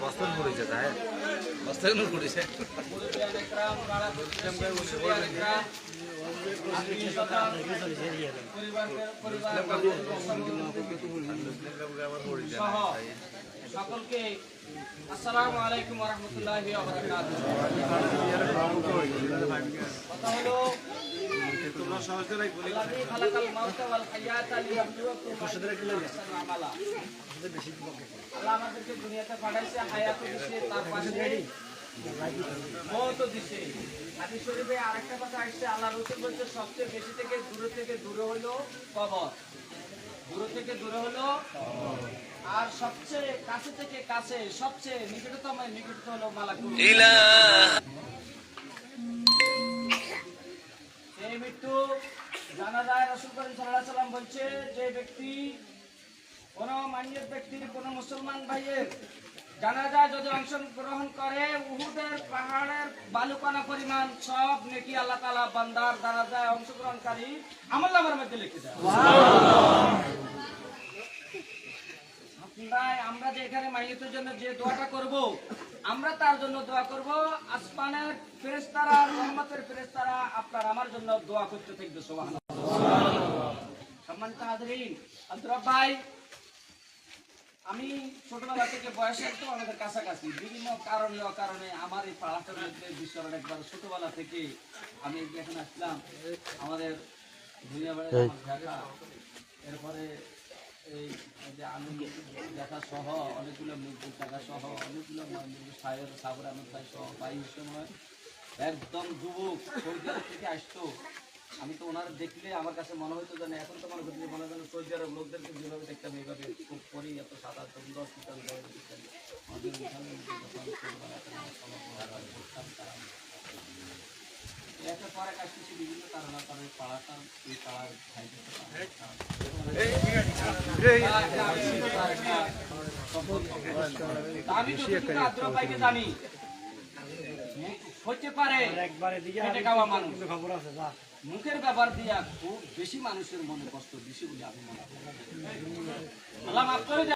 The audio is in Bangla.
বস্তার পড়েছে তাই বস্তার পড়েছে সকলকে আসসালামু আলাইকুম ওয়া রাহমাতুল্লাহি ওয়া বারাকাতুহু। কথা হলো তোমরা সহজে রাখবে আল্লাযী খালাকাল মাউতা ওয়াল হায়াতা লিয়াবলুয়াকুম আইয়ুকুম আহসানু আমালা। আল্লাহ আমাদেরকে দুনিয়াতে পাঠাইছে, হায়াত দিয়েছে, তার পাশে মওত দিয়েছে। হাদিস শরীফে আরেকটা কথা আসছে, আল্লাহ রাসূল বলছে সবচেয়ে বেশি থেকে দূরে হলো কবর, দূরে থেকে দূরে হলো আর সবচেয়ে কাছে থেকে কাছে সবচেয়ে নিকটতম হলো মালাকুল এই মৃত্যু জানা যায়। রাসূল করিম সাল্লাল্লাহু আলাইহি সাল্লাম বলছে, যে ব্যক্তি কোন মান্যের ব্যক্তির কোন মুসলমান ভাইয়ের জানাজায় যদি অংশগ্রহণ করে, উহুদের পাহাড়ের বালুকণা পরিমাণ সব নেকি আল্লাহ তাআলা বান্দার জানাজায় অংশগ্রহণকারী আমলনামার মধ্যে লিখে দেয়। আমরা যে এখানে মাইয়িতের জন্য যে দোয়াটা করব, আমরা তার জন্য দোয়া করব, আসমানের ফেরেশতারা, রহমতের ফেরেশতারা আপনার আমার জন্য দোয়া করতে থাকবে। সুবহানাল্লাহ। সম্মানিত হাজরিন, আব্দুর রব ভাই, আমি ছোটবেলা থেকে বয়সের তো আমাদের কাছাকাছি, বিভিন্ন কারণে অকারণে আমার এই পাড়াটার মধ্যে বিশ্বর একবার ছোটবেলা থেকে আমি এখানে আসলাম। আমাদের দুনিয়া বাড়ি দেখা, এরপরে এই যে আমি দেখা সহ অনেকগুলো মুরগি দেখা সহ অনেকগুলো সাবর আহমদ ভাই সহ ভাই সময় একদম যুবক সৌদি আরব থেকে আসতো। আমি তো ওনার দেখলে আমার কাছে মনে হতো যে না, এখন তো মনে হচ্ছে মনে হয় সৌদি আরব লোকদেরকে যেভাবে দেখতাম এইভাবে খুব করি, এত সাদা সুন্দর শীতল একটা পরে কাজ কিছু বিভিন্ন কারণে তাদের পাড়াটা এই পাড়ার আমি তো ভাইকে জানি হতে পারে মুখের ব্যাপার দিয়া খুব বেশি মানুষের মনে কষ্ট বেশি বলে আমি মনে করি। আল্লাহ মাফ করে।